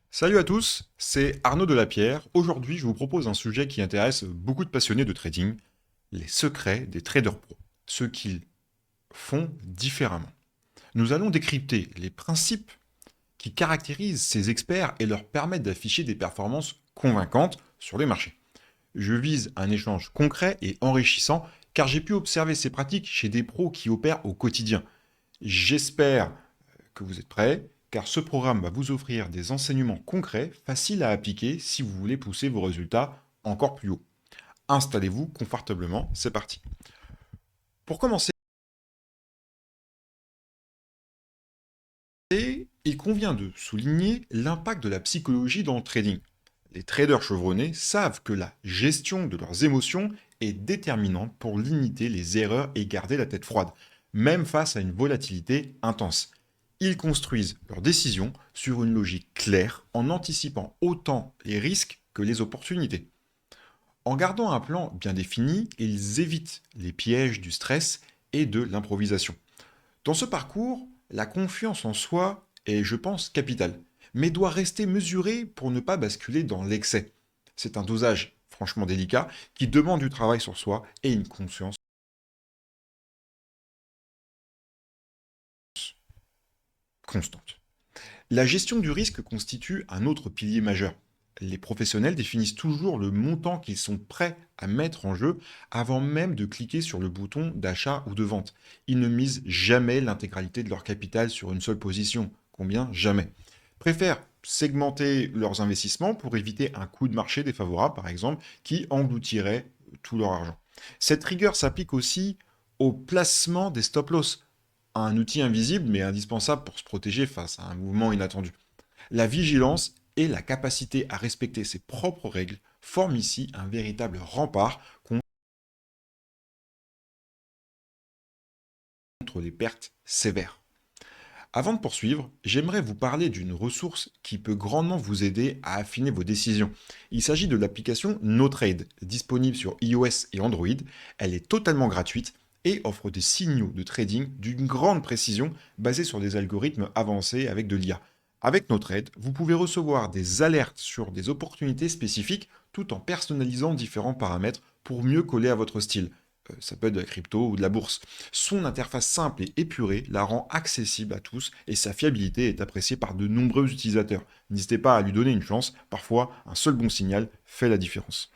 Salut à tous, c'est Arnaud Delapierre. Aujourd'hui, je vous propose un sujet qui intéresse beaucoup de passionnés de trading, les secrets des traders pros, ce qu'ils font différemment. Nous allons décrypter les principes qui caractérisent ces experts et leur permettent d'afficher des performances convaincantes sur les marchés. Je vise un échange concret et enrichissant car j'ai pu observer ces pratiques chez des pros qui opèrent au quotidien. J'espère que vous êtes prêts, car ce programme va vous offrir des enseignements concrets, faciles à appliquer si vous voulez pousser vos résultats encore plus haut. Installez-vous confortablement, c'est parti. Pour commencer, il convient de souligner l'impact de la psychologie dans le trading. Les traders chevronnés savent que la gestion de leurs émotions est déterminante pour limiter les erreurs et garder la tête froide, même face à une volatilité intense. Ils construisent leurs décisions sur une logique claire en anticipant autant les risques que les opportunités. En gardant un plan bien défini, ils évitent les pièges du stress et de l'improvisation. Dans ce parcours, la confiance en soi est, je pense, capitale, mais doit rester mesurée pour ne pas basculer dans l'excès. C'est un dosage franchement délicat qui demande du travail sur soi et une conscience constante. La gestion du risque constitue un autre pilier majeur. Les professionnels définissent toujours le montant qu'ils sont prêts à mettre en jeu avant même de cliquer sur le bouton d'achat ou de vente. Ils ne misent jamais l'intégralité de leur capital sur une seule position. Combien? Jamais. Préfèrent segmenter leurs investissements pour éviter un coup de marché défavorable, par exemple, qui engloutirait tout leur argent. Cette rigueur s'applique aussi au placement des stop-loss, un outil invisible mais indispensable pour se protéger face à un mouvement inattendu. La vigilance et la capacité à respecter ses propres règles forment ici un véritable rempart contre les pertes sévères. Avant de poursuivre, j'aimerais vous parler d'une ressource qui peut grandement vous aider à affiner vos décisions. Il s'agit de l'application NoTrade, disponible sur iOS et Android. Elle est totalement gratuite et offre des signaux de trading d'une grande précision basés sur des algorithmes avancés avec de l'IA. Avec NoTrade, vous pouvez recevoir des alertes sur des opportunités spécifiques tout en personnalisant différents paramètres pour mieux coller à votre style. Ça peut être de la crypto ou de la bourse. Son interface simple et épurée la rend accessible à tous et sa fiabilité est appréciée par de nombreux utilisateurs. N'hésitez pas à lui donner une chance, parfois un seul bon signal fait la différence.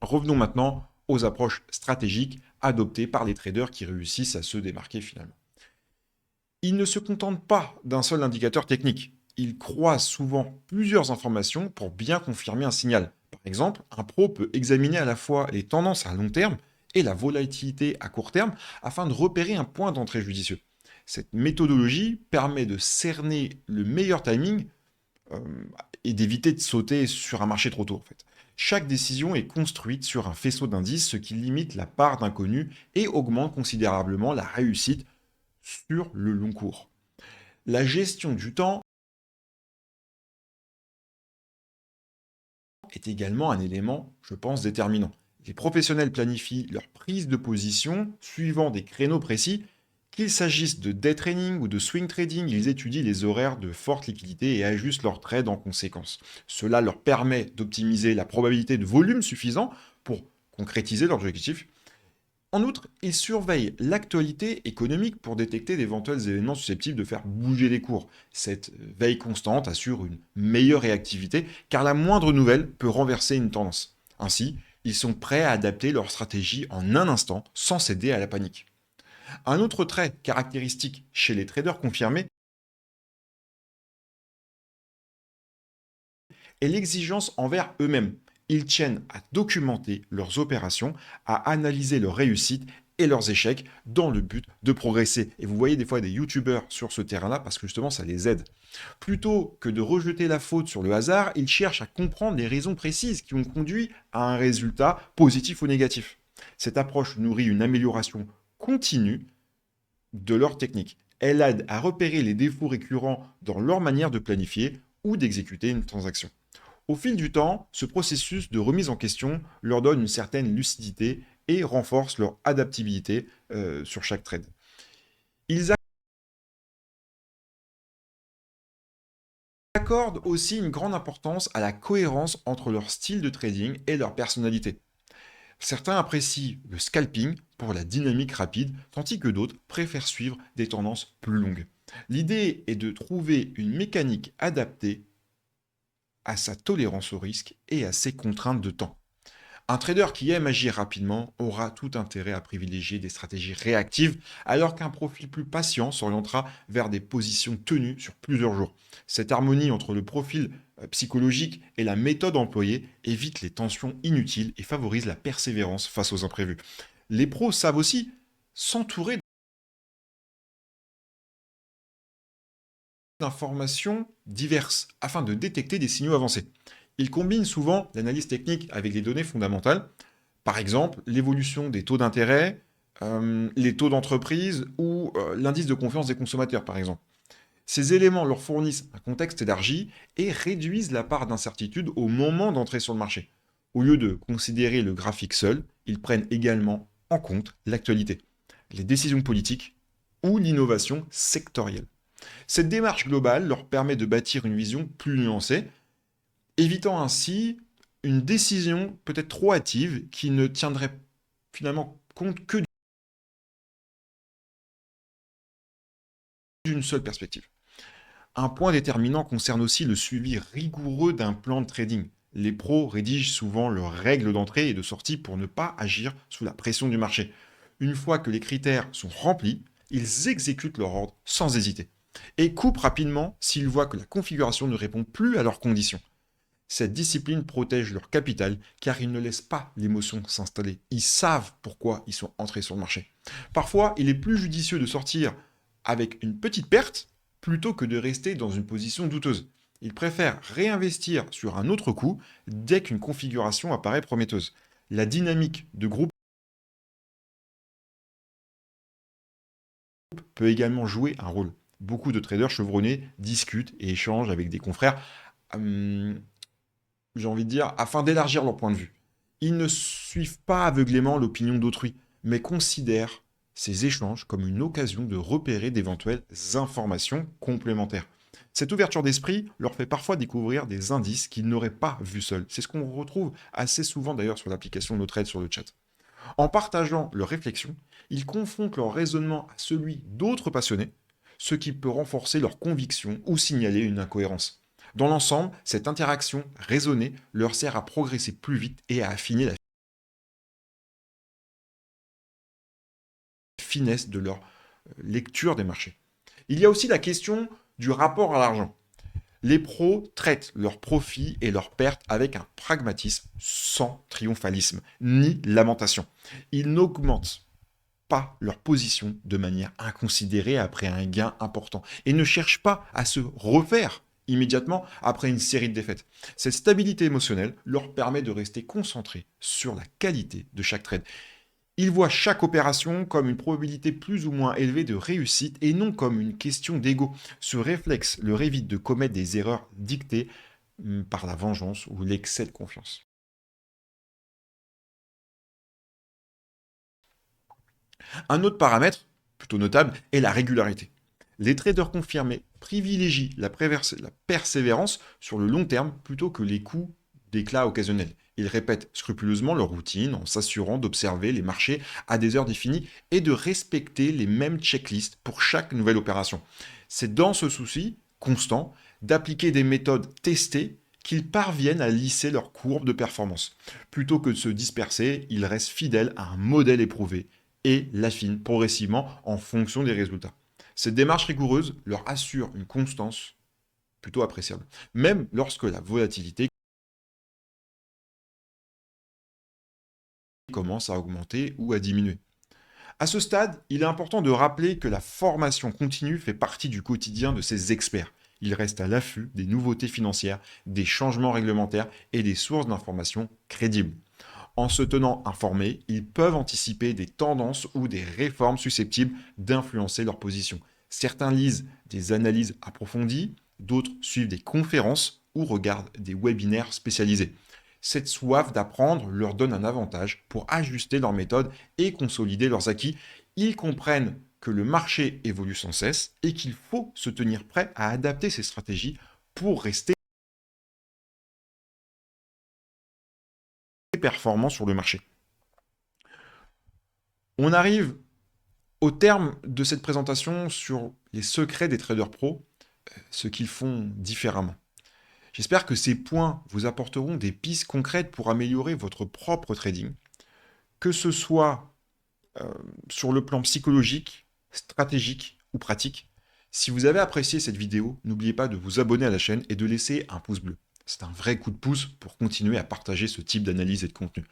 Revenons maintenant aux approches stratégiques adoptées par les traders qui réussissent à se démarquer finalement. Ils ne se contentent pas d'un seul indicateur technique. Ils croisent souvent plusieurs informations pour bien confirmer un signal. Par exemple, un pro peut examiner à la fois les tendances à long terme et la volatilité à court terme afin de repérer un point d'entrée judicieux. Cette méthodologie permet de cerner le meilleur timing euh, et d'éviter de sauter sur un marché trop tôt en fait. Chaque décision est construite sur un faisceau d'indices, ce qui limite la part d'inconnu et augmente considérablement la réussite sur le long cours. La gestion du temps est également un élément, je pense, déterminant. Les professionnels planifient leur prise de position suivant des créneaux précis. Qu'il s'agisse de day trading ou de swing trading, ils étudient les horaires de forte liquidité et ajustent leurs trades en conséquence. Cela leur permet d'optimiser la probabilité de volume suffisant pour concrétiser leurs objectifs. En outre, ils surveillent l'actualité économique pour détecter d'éventuels événements susceptibles de faire bouger les cours. Cette veille constante assure une meilleure réactivité car la moindre nouvelle peut renverser une tendance. Ainsi, ils sont prêts à adapter leur stratégie en un instant sans céder à la panique. Un autre trait caractéristique chez les traders confirmés est l'exigence envers eux-mêmes. Ils tiennent à documenter leurs opérations, à analyser leurs réussites et leurs échecs dans le but de progresser. Et vous voyez des fois des youtubeurs sur ce terrain-là parce que justement ça les aide. Plutôt que de rejeter la faute sur le hasard, ils cherchent à comprendre les raisons précises qui ont conduit à un résultat positif ou négatif. Cette approche nourrit une amélioration continue de leur technique. Elle aide à repérer les défauts récurrents dans leur manière de planifier ou d'exécuter une transaction. Au fil du temps, ce processus de remise en question leur donne une certaine lucidité et renforce leur adaptabilité sur chaque trade. Ils accordent aussi une grande importance à la cohérence entre leur style de trading et leur personnalité. Certains apprécient le scalping pour la dynamique rapide, tandis que d'autres préfèrent suivre des tendances plus longues. L'idée est de trouver une mécanique adaptée à sa tolérance au risque et à ses contraintes de temps. Un trader qui aime agir rapidement aura tout intérêt à privilégier des stratégies réactives, alors qu'un profil plus patient s'orientera vers des positions tenues sur plusieurs jours. Cette harmonie entre le profil psychologique et la méthode employée évite les tensions inutiles et favorise la persévérance face aux imprévus. Les pros savent aussi s'entourer d'informations diverses afin de détecter des signaux avancés. Ils combinent souvent l'analyse technique avec les données fondamentales, par exemple l'évolution des taux d'intérêt, les taux d'entreprise ou l'indice de confiance des consommateurs, par exemple. Ces éléments leur fournissent un contexte élargi et réduisent la part d'incertitude au moment d'entrer sur le marché. Au lieu de considérer le graphique seul, ils prennent également en compte l'actualité, les décisions politiques ou l'innovation sectorielle. Cette démarche globale leur permet de bâtir une vision plus nuancée, évitant ainsi une décision peut-être trop hâtive qui ne tiendrait finalement compte que d'une seule perspective. Un point déterminant concerne aussi le suivi rigoureux d'un plan de trading. Les pros rédigent souvent leurs règles d'entrée et de sortie pour ne pas agir sous la pression du marché. Une fois que les critères sont remplis, ils exécutent leur ordre sans hésiter et coupent rapidement s'ils voient que la configuration ne répond plus à leurs conditions. Cette discipline protège leur capital car ils ne laissent pas l'émotion s'installer. Ils savent pourquoi ils sont entrés sur le marché. Parfois, il est plus judicieux de sortir avec une petite perte plutôt que de rester dans une position douteuse. Ils préfèrent réinvestir sur un autre coup dès qu'une configuration apparaît prometteuse. La dynamique de groupe peut également jouer un rôle. Beaucoup de traders chevronnés discutent et échangent avec des confrères, j'ai envie de dire, afin d'élargir leur point de vue. Ils ne suivent pas aveuglément l'opinion d'autrui, mais considèrent ces échanges comme une occasion de repérer d'éventuelles informations complémentaires. Cette ouverture d'esprit leur fait parfois découvrir des indices qu'ils n'auraient pas vus seuls. C'est ce qu'on retrouve assez souvent d'ailleurs sur l'application NoTrade sur le chat. En partageant leurs réflexions, ils confrontent leur raisonnement à celui d'autres passionnés, ce qui peut renforcer leur conviction ou signaler une incohérence. Dans l'ensemble, cette interaction raisonnée leur sert à progresser plus vite et à affiner la finesse de leur lecture des marchés. Il y a aussi la question du rapport à l'argent. Les pros traitent leurs profits et leurs pertes avec un pragmatisme sans triomphalisme ni lamentation. Ils n'augmentent pas leur position de manière inconsidérée après un gain important et ne cherchent pas à se refaire immédiatement après une série de défaites. Cette stabilité émotionnelle leur permet de rester concentrés sur la qualité de chaque trade. Ils voient chaque opération comme une probabilité plus ou moins élevée de réussite et non comme une question d'ego. Ce réflexe leur évite de commettre des erreurs dictées par la vengeance ou l'excès de confiance. Un autre paramètre, plutôt notable, est la régularité. Les traders confirmés privilégient la persévérance sur le long terme plutôt que les coups d'éclat occasionnels. Ils répètent scrupuleusement leur routine en s'assurant d'observer les marchés à des heures définies et de respecter les mêmes checklists pour chaque nouvelle opération. C'est dans ce souci constant d'appliquer des méthodes testées qu'ils parviennent à lisser leur courbe de performance. Plutôt que de se disperser, ils restent fidèles à un modèle éprouvé et l'affinent progressivement en fonction des résultats. Cette démarche rigoureuse leur assure une constance plutôt appréciable, même lorsque la volatilité commence à augmenter ou à diminuer. À ce stade, il est important de rappeler que la formation continue fait partie du quotidien de ces experts. Ils restent à l'affût des nouveautés financières, des changements réglementaires et des sources d'informations crédibles. En se tenant informés, ils peuvent anticiper des tendances ou des réformes susceptibles d'influencer leur position. Certains lisent des analyses approfondies, d'autres suivent des conférences ou regardent des webinaires spécialisés. Cette soif d'apprendre leur donne un avantage pour ajuster leurs méthodes et consolider leurs acquis. Ils comprennent que le marché évolue sans cesse et qu'il faut se tenir prêt à adapter ses stratégies pour rester performant sur le marché. On arrive au terme de cette présentation sur les secrets des traders pros, ce qu'ils font différemment. J'espère que ces points vous apporteront des pistes concrètes pour améliorer votre propre trading, que ce soit sur le plan psychologique, stratégique ou pratique. Si vous avez apprécié cette vidéo, n'oubliez pas de vous abonner à la chaîne et de laisser un pouce bleu. C'est un vrai coup de pouce pour continuer à partager ce type d'analyse et de contenu.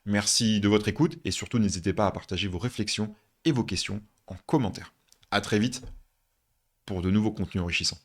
Merci de votre écoute et surtout n'hésitez pas à partager vos réflexions et vos questions en commentaire. À très vite pour de nouveaux contenus enrichissants.